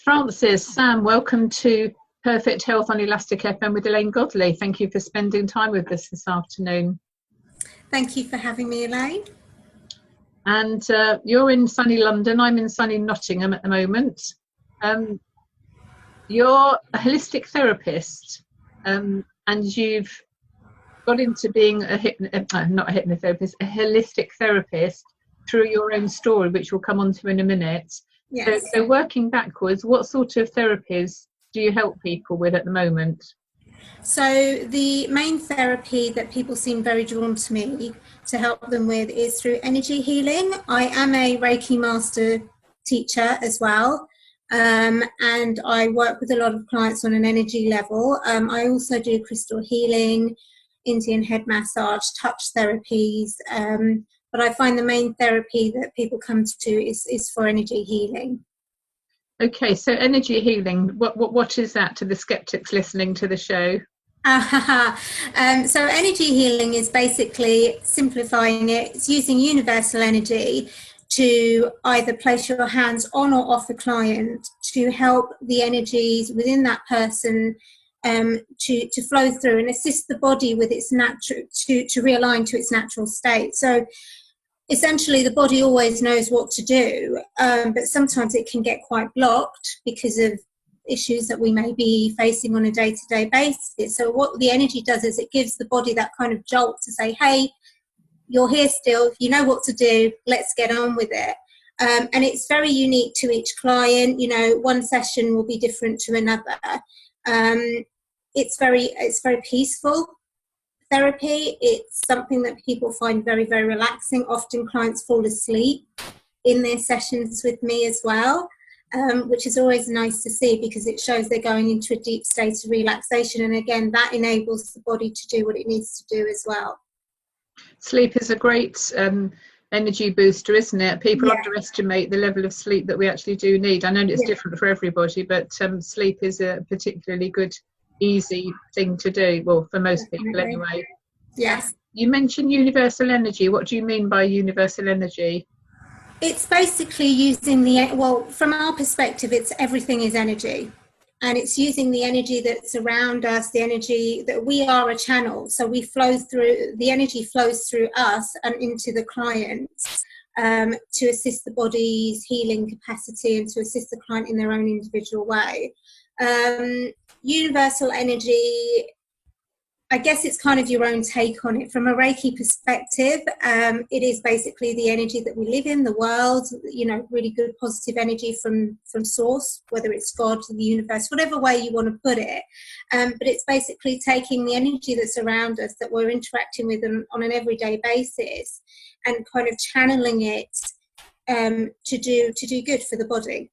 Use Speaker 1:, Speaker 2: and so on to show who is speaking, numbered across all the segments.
Speaker 1: Francis, Sam, welcome to Perfect Health on Elastic FM with Elaine Godley. Thank you for spending time with us this afternoon.
Speaker 2: Thank you for having me, Elaine.
Speaker 1: And you're in sunny London, I'm in sunny Nottingham at the moment. You're a holistic therapist, and you've got into being not a hypnotherapist, a holistic therapist through your own story, which we'll come on to in a minute.
Speaker 2: Yes.
Speaker 1: So working backwards, what sort of therapies do you help people with at the moment?
Speaker 2: So the main therapy that people seem very drawn to me to help them with is through energy healing. I am a Reiki master teacher as well, and I work with a lot of clients on an energy level. I also do crystal healing, Indian head massage, touch therapies, but I find the main therapy that people come to is for energy healing.
Speaker 1: Okay, so energy healing, what is that to the skeptics listening to the show?
Speaker 2: So energy healing is basically, simplifying it, it's using universal energy to either place your hands on or off a client to help the energies within that person to flow through and assist the body with its natural, to realign to its natural state. So essentially the body always knows what to do, but sometimes it can get quite blocked because of issues that we may be facing on a day-to-day basis. So what the energy does is it gives the body that kind of jolt to say, hey, you're here still, you know what to do, let's get on with it. And it's very unique to each client. You know, one session will be different to another. It's very peaceful therapy. It's something that people find very, very relaxing. Often clients fall asleep in their sessions with me as well, which is always nice to see because it shows they're going into a deep state of relaxation. And again, that enables the body to do what it needs to do as well.
Speaker 1: Sleep is a great energy booster, isn't it? People underestimate the level of sleep that we actually do need. I know it's different for everybody, but sleep is a particularly good, easy thing to do. Well, for most people anyway.
Speaker 2: Yes.
Speaker 1: You mentioned universal energy. What do you mean by universal energy?
Speaker 2: It's basically using from our perspective, it's everything is energy. And it's using the energy that's around us, the energy that we are a channel. So we flow through, the energy flows through us and into the clients to assist the body's healing capacity and to assist the client in their own individual way. Universal energy, I guess it's kind of your own take on it. From a Reiki perspective, it is basically the energy that we live in, the world, you know, really good positive energy from source, whether it's God, the universe, whatever way you want to put it. But it's basically taking the energy that's around us that we're interacting with on an everyday basis and kind of channeling it to do good for the body.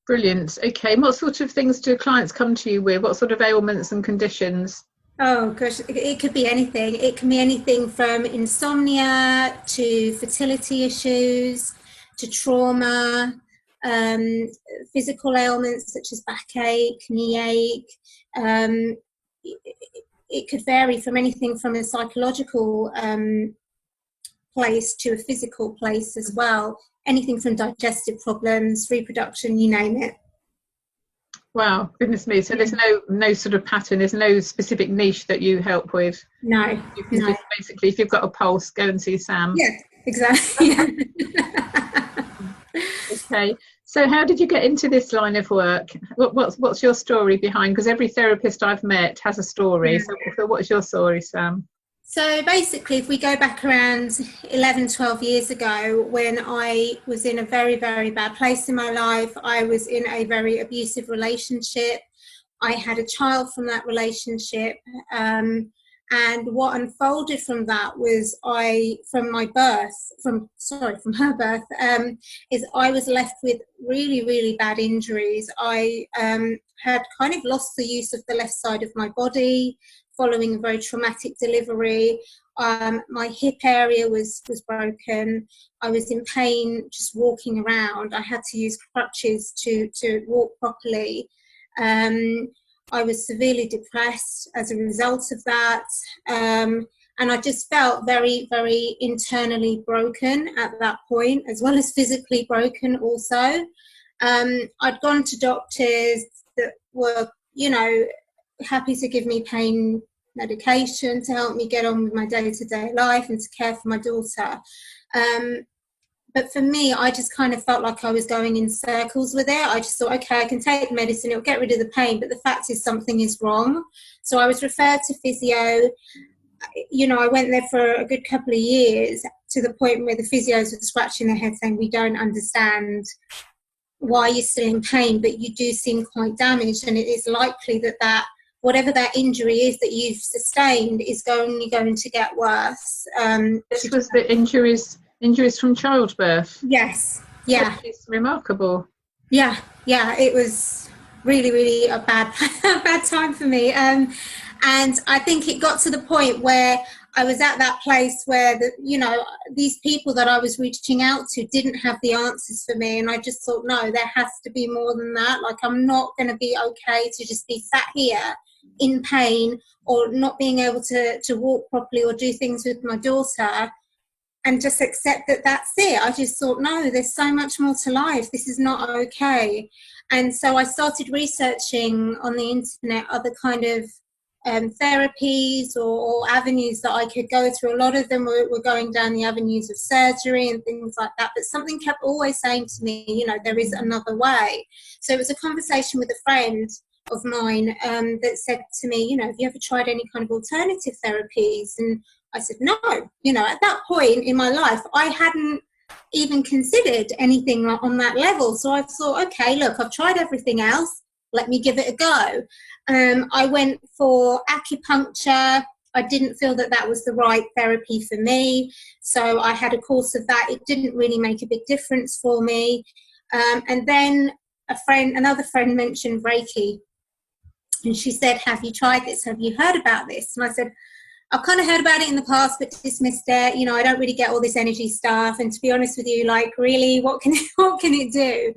Speaker 1: Brilliant. Okay, and what sort of things do clients come to you with? What sort of ailments and conditions?
Speaker 2: Oh gosh, it could be anything. It can be anything from insomnia to fertility issues to trauma, physical ailments such as backache, knee ache. It could vary from anything from a psychological place to a physical place as well. Anything from digestive problems, reproduction, you name it.
Speaker 1: Wow, goodness me. So there's no sort of pattern, there's no specific niche that you help with?
Speaker 2: No.
Speaker 1: You can just basically, if you've got a pulse, go and see Sam.
Speaker 2: Yeah, exactly.
Speaker 1: Okay, so how did you get into this line of work? What's your story behind? Because every therapist I've met has a story. So what's your story, Sam?
Speaker 2: So basically, if we go back around 11, 12 years ago, when I was in a very, very bad place in my life, I was in a very abusive relationship. I had a child from that relationship. And what unfolded from that was from her birth, is I was left with really, really bad injuries. I had kind of lost the use of the left side of my body following a very traumatic delivery. My hip area was broken. I was in pain just walking around. I had to use crutches to walk properly. I was severely depressed as a result of that. And I just felt very, very internally broken at that point, as well as physically broken also. I'd gone to doctors that were, you know, happy to give me pain medication to help me get on with my day-to-day life and to care for my daughter. But for me, I just kind of felt like I was going in circles with it. I just thought, okay, I can take medicine, it'll get rid of the pain, but the fact is something is wrong. So I was referred to physio. You know, I went there for a good couple of years, to the point where the physios were scratching their heads saying, we don't understand why you're still in pain, but you do seem quite damaged, and it is likely that whatever that injury is that you've sustained is only going to get worse.
Speaker 1: This was the injuries from childbirth.
Speaker 2: Yes. Yeah.
Speaker 1: It's remarkable.
Speaker 2: Yeah. It was really, really a bad time for me. And I think it got to the point where I was at that place where, you know, these people that I was reaching out to didn't have the answers for me. And I just thought, no, there has to be more than that. Like, I'm not going to be okay to just be sat here in pain or not being able to walk properly or do things with my daughter and just accept that that's it. I just thought, no, there's so much more to life. This is not okay. And so I started researching on the internet other kind of therapies or avenues that I could go through. A lot of them were going down the avenues of surgery and things like that, but something kept always saying to me, you know, there is another way. So it was a conversation with a friend of mine that said to me, you know, have you ever tried any kind of alternative therapies? And I said, no. You know, at that point in my life, I hadn't even considered anything on that level. So I thought, okay, look, I've tried everything else. Let me give it a go. I went for acupuncture. I didn't feel that was the right therapy for me. So I had a course of that. It didn't really make a big difference for me. And then another friend mentioned Reiki. And she said, have you tried this? Have you heard about this? And I said, I've kind of heard about it in the past, but dismissed it. You know, I don't really get all this energy stuff. And to be honest with you, like, really, what can it do?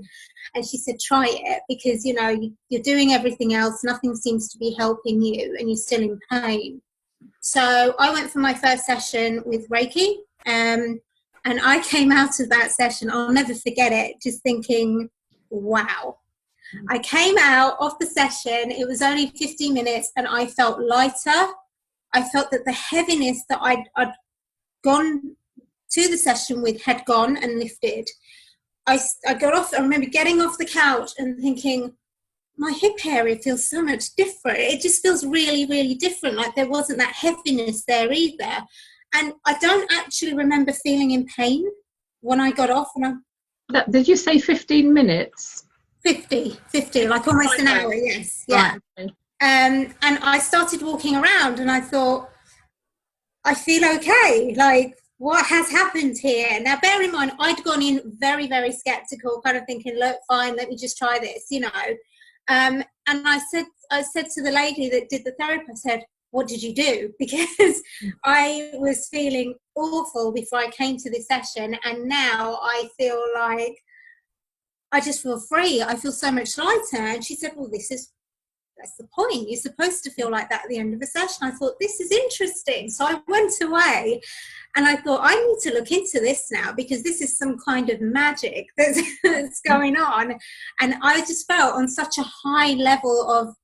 Speaker 2: And she said, try it, because, you know, you're doing everything else. Nothing seems to be helping you and you're still in pain. So I went for my first session with Reiki. And I came out of that session, I'll never forget it, just thinking, wow. I came out of the session, it was only 15 minutes, and I felt lighter. I felt that the heaviness that I'd gone to the session with had gone and lifted. I got off, I remember getting off the couch and thinking, my hip area feels so much different. It just feels really, really different. Like there wasn't that heaviness there either. And I don't actually remember feeling in pain when I got off.
Speaker 1: Did you say 15 minutes?
Speaker 2: 50, like almost an hour, yes. Yeah.
Speaker 1: Right, okay.
Speaker 2: And I started walking around and I thought, I feel okay. Like, what has happened here? Now, bear in mind, I'd gone in very, very skeptical, kind of thinking, look, fine, let me just try this, you know. And I said to the lady that did the therapy, I said, what did you do? Because I was feeling awful before I came to this session, and now I feel like I just feel free. I feel so much lighter. And she said, well, that's the point. You're supposed to feel like that at the end of a session. I thought, this is interesting. So I went away and I thought, I need to look into this now, because this is some kind of magic that's going on. And I just felt on such a high level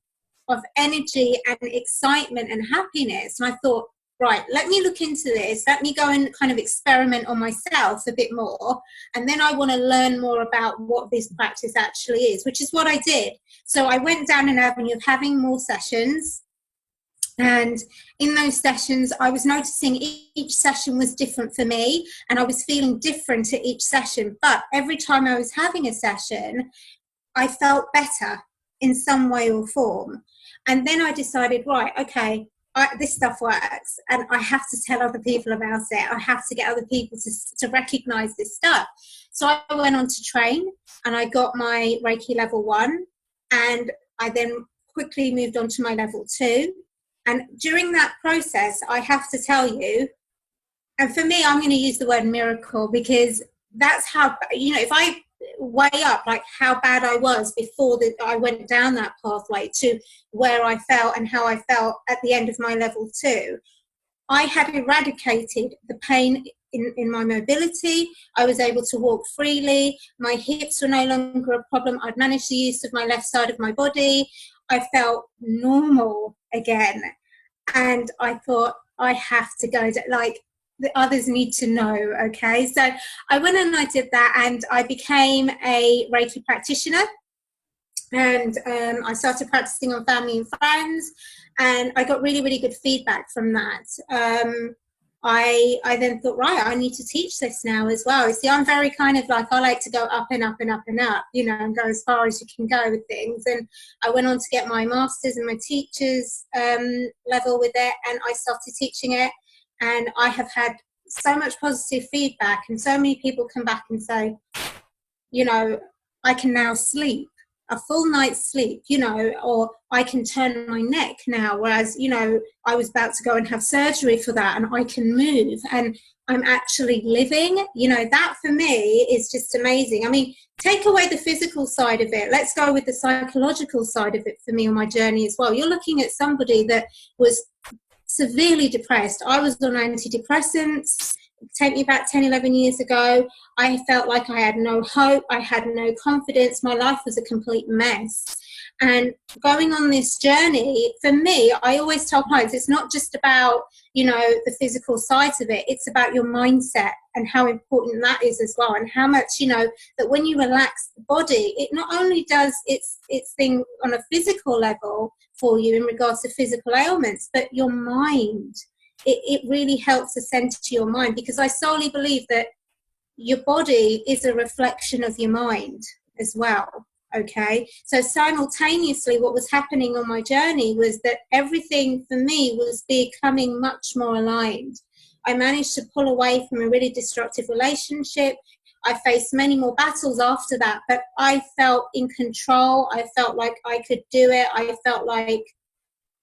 Speaker 2: of energy and excitement and happiness. And I thought, right, let me look into this. Let me go and kind of experiment on myself a bit more. And then I want to learn more about what this practice actually is, which is what I did. So I went down an avenue of having more sessions. And in those sessions, I was noticing each session was different for me. And I was feeling different at each session. But every time I was having a session, I felt better in some way or form. And then I decided, right, okay, this stuff works, and I have to tell other people about it. I have to get other people to recognize this stuff. So I went on to train, and I got my Reiki level 1, and I then quickly moved on to my level 2. And during that process, I have to tell you, and for me, I'm going to use the word miracle, because that's how, you know, if I weigh up like how bad I was before I went down that pathway to where I felt and how I felt at the end of my level 2, I had eradicated the pain in my mobility. I was able to walk freely. My hips were no longer a problem. I'd managed the use of my left side of my body. I felt normal again. And I thought, I have to go, like, the others need to know, okay? So I went and I did that, and I became a Reiki practitioner. And I started practicing on family and friends, and I got really, really good feedback from that. I then thought, right, I need to teach this now as well. See, I'm very kind of like, I like to go up and up and up and up, you know, and go as far as you can go with things. And I went on to get my master's and my teacher's level with it, and I started teaching it. And I have had so much positive feedback, and so many people come back and say, you know, I can now sleep a full night's sleep, you know, or I can turn my neck now, whereas, you know, I was about to go and have surgery for that, and I can move and I'm actually living. You know, that for me is just amazing. I mean, take away the physical side of it, let's go with the psychological side of it for me on my journey as well. You're looking at somebody that was severely depressed. I was on antidepressants. Take me back 10, 11 years ago. I felt like I had no hope. I had no confidence. My life was a complete mess. And going on this journey, for me, I always tell clients, it's not just about, you know, the physical sides of it. It's about your mindset and how important that is as well. And how much, you know, that when you relax the body, it not only does its thing on a physical level for you in regards to physical ailments, but your mind. It really helps to center your mind, because I solely believe that your body is a reflection of your mind as well, okay? So simultaneously, what was happening on my journey was that everything for me was becoming much more aligned. I managed to pull away from a really destructive relationship. I faced many more battles after that, but I felt in control. I felt like I could do it. I felt like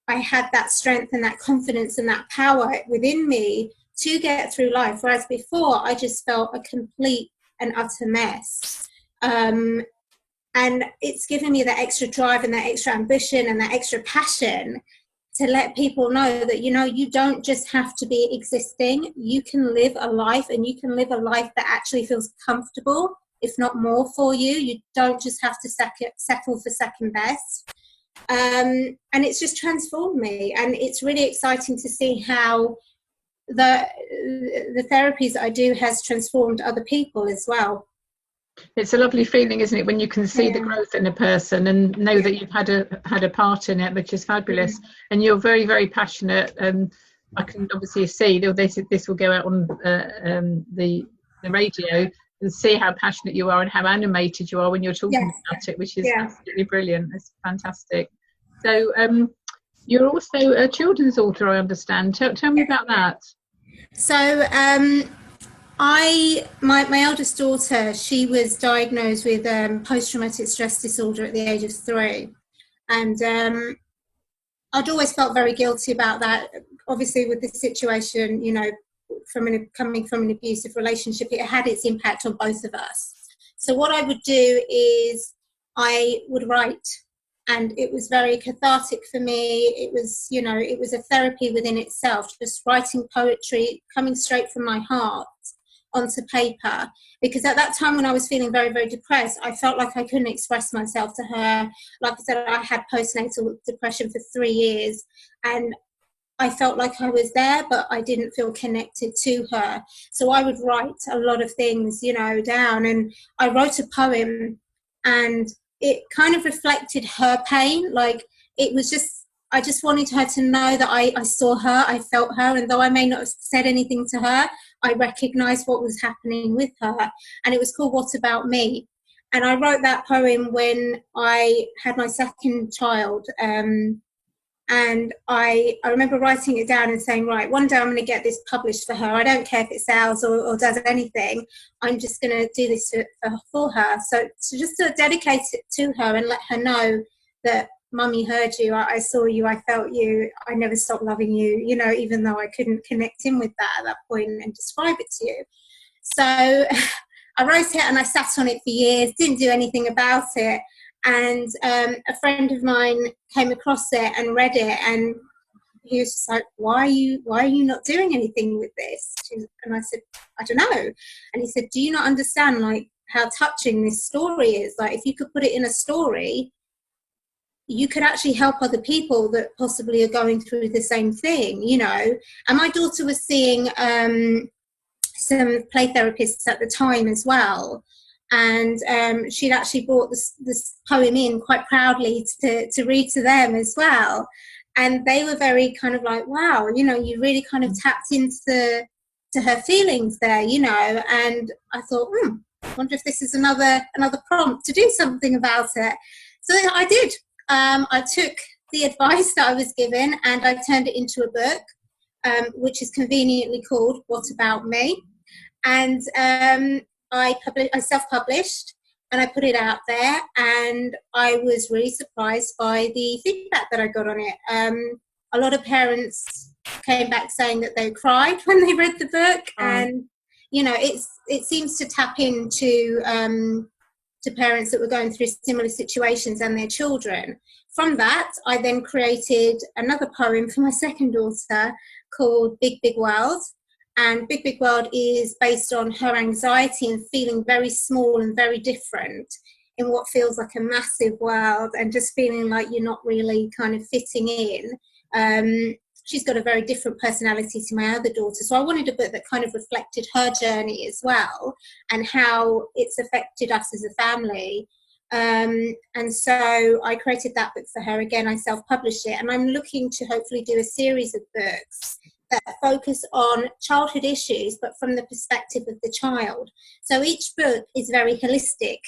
Speaker 2: I had that strength and that confidence and that power within me to get through life. Whereas before, I just felt a complete and utter mess. And it's given me that extra drive and that extra ambition and that extra passion to let people know that, you know, you don't just have to be existing. You can live a life, and you can live a life that actually feels comfortable, if not more, for you. You don't just have to settle for second best. And it's just transformed me, and it's really exciting to see how the therapies that I do has transformed other people as well.
Speaker 1: It's a lovely feeling, isn't it, when you can see the growth in a person and know that you've had a part in it, which is fabulous. And you're very, very passionate. I can obviously see this will go out on the radio, and see how passionate you are and how animated you are when you're talking about it, which is absolutely brilliant. It's fantastic. So you're also a children's author, I understand. Tell me about that.
Speaker 2: So my eldest daughter, she was diagnosed with post-traumatic stress disorder at the age of 3. And I'd always felt very guilty about that. Obviously, with this situation, you know, coming from an abusive relationship, it had its impact on both of us. So what I would do is I would write, and it was very cathartic for me. It was, you know, it was a therapy within itself, just writing poetry coming straight from my heart onto paper, because at that time when I was feeling very, very depressed, I felt like I couldn't express myself to her. Like I said, I had postnatal depression for 3 years, and I felt like I was there, but I didn't feel connected to her. So I would write a lot of things, you know, down. And I wrote a poem, and it kind of reflected her pain. Like, it was just, I just wanted her to know that I saw her, I felt her, and though I may not have said anything to her, I recognised what was happening with her. And it was called What About Me? And I wrote that poem when I had my second child. And I remember writing it down and saying, right, one day I'm going to get this published for her. I don't care if it sells or does anything. I'm just going to do this for her. So just to dedicate it to her and let her know that, Mummy heard you, I saw you, I felt you, I never stopped loving you, you know, even though I couldn't connect in with that at that point and describe it to you. So I wrote it, and I sat on it for years, didn't do anything about it. And a friend of mine came across it and read it, and he was just like, why are you not doing anything with this? And I said, I don't know. And he said, do you not understand like how touching this story is? Like, if you could put it in a story, you could actually help other people that possibly are going through the same thing, you know. And my daughter was seeing some play therapists at the time as well, and she'd actually brought this poem in quite proudly to read to them as well. And they were very kind of like, wow, you know, you really kind of tapped into her feelings there, you know. And I thought, I wonder if this is another prompt to do something about it. So I did. I took the advice that I was given and I turned it into a book, which is conveniently called What About Me? And I self-published, and I put it out there, and I was really surprised by the feedback that I got on it. A lot of parents came back saying that they cried when they read the book, and you know, it seems to tap into to parents that were going through similar situations and their children. From that, I then created another poem for my second daughter called Big Big World. And Big Big World is based on her anxiety and feeling very small and very different in what feels like a massive world, and just feeling like you're not really kind of fitting in. She's got a very different personality to my other daughter. So I wanted a book that kind of reflected her journey as well, and how it's affected us as a family. And so I created that book for her. Again, I self-published it, and I'm looking to hopefully do a series of books that focus on childhood issues, but from the perspective of the child. So each book is very holistic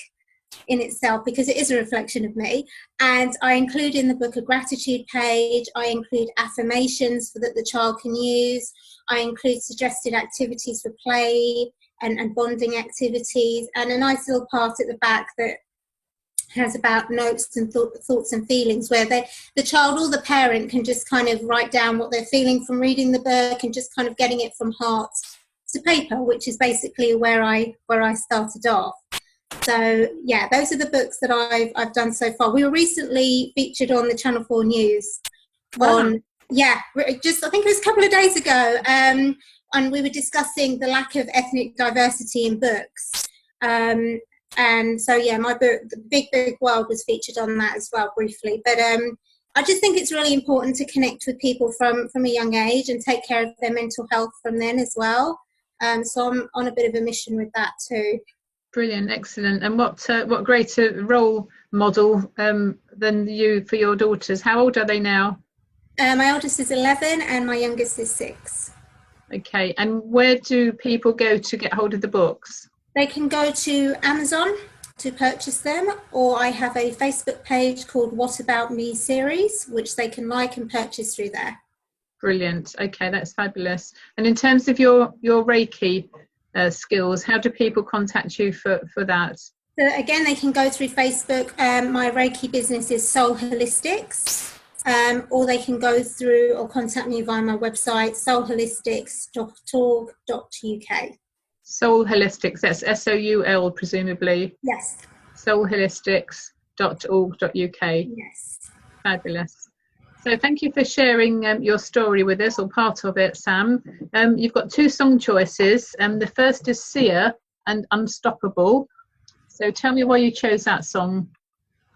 Speaker 2: in itself, because it is a reflection of me. And I include in the book a gratitude page. I include affirmations that the child can use. I include suggested activities for play and bonding activities, and a nice little part at the back that has about notes and thoughts and feelings, where the child or the parent can just kind of write down what they're feeling from reading the book, and just kind of getting it from heart to paper, which is basically where I started off. So yeah, those are the books that I've done so far. We were recently featured on the Channel 4 News.
Speaker 1: Wow.
Speaker 2: Just I think it was a couple of days ago, and we were discussing the lack of ethnic diversity in books. And so yeah, my book, The Big Big World, was featured on that as well briefly. But I just think it's really important to connect with people from a young age and take care of their mental health from then as well. So I'm on a bit of a mission with that too.
Speaker 1: Brilliant, excellent. And what greater role model than you for your daughters? How old are they now?
Speaker 2: My oldest is 11 and my youngest is 6.
Speaker 1: Okay, and where do people go to get hold of the books?
Speaker 2: They can go to Amazon to purchase them, or I have a Facebook page called What About Me series, which they can like and purchase through there.
Speaker 1: Brilliant. Okay, that's fabulous. And in terms of your Reiki skills, how do people contact you for that?
Speaker 2: So again, they can go through Facebook. My Reiki business is Soul Holistics, or they can go through or contact me via my website, soulholistics.org.uk.
Speaker 1: Soul Holistics, that's SOUL presumably.
Speaker 2: Yes.
Speaker 1: Soulholistics.org.uk.
Speaker 2: Yes.
Speaker 1: Fabulous. So thank you for sharing your story with us, or part of it, Sam. You've got 2 song choices. The first is Sia and Unstoppable. So tell me why you chose that song.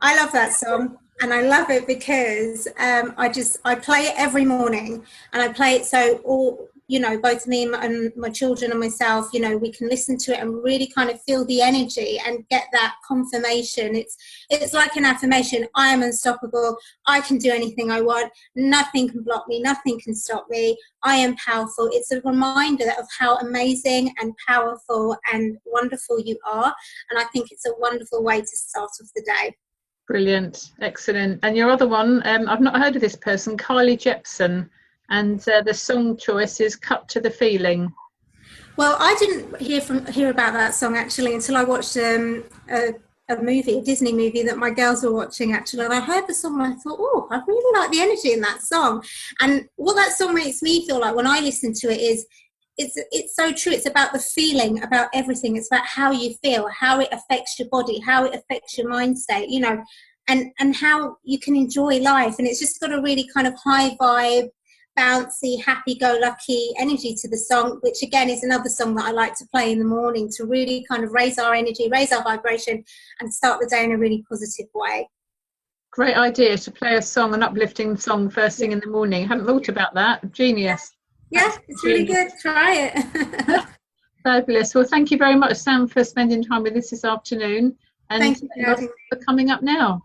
Speaker 2: I love that song, and I love it because I play it every morning, and I play it so all, you know, both me and my children and myself, you know, we can listen to it and really kind of feel the energy and get that confirmation. It's like an affirmation. I am unstoppable. I can do anything I want. Nothing can block me. Nothing can stop me. I am powerful. It's a reminder of how amazing and powerful and wonderful you are. And I think it's a wonderful way to start off the day.
Speaker 1: Brilliant. Excellent. And your other one, I've not heard of this person, Carly Jepsen. And the song choice is Cut to the Feeling.
Speaker 2: Well, I didn't hear about that song actually until I watched a Disney movie that my girls were watching actually, and I heard the song and I thought, oh, I really like the energy in that song. And what that song makes me feel like when I listen to it is, it's so true. It's about the feeling, about everything. It's about how you feel, how it affects your body, how it affects your mind state, you know, and how you can enjoy life. And it's just got a really kind of high vibe, bouncy, happy-go-lucky energy to the song, which again is another song that I like to play in the morning to really kind of raise our energy, raise our vibration, and start the day in a really positive way.
Speaker 1: Great idea to play a song, an uplifting song first thing in the morning. Hadn't thought about that. Genius.
Speaker 2: Yeah, it's really good. Try it.
Speaker 1: Fabulous. Well, thank you very much, Sam, for spending time with us this afternoon. And
Speaker 2: Thank you
Speaker 1: for coming up now.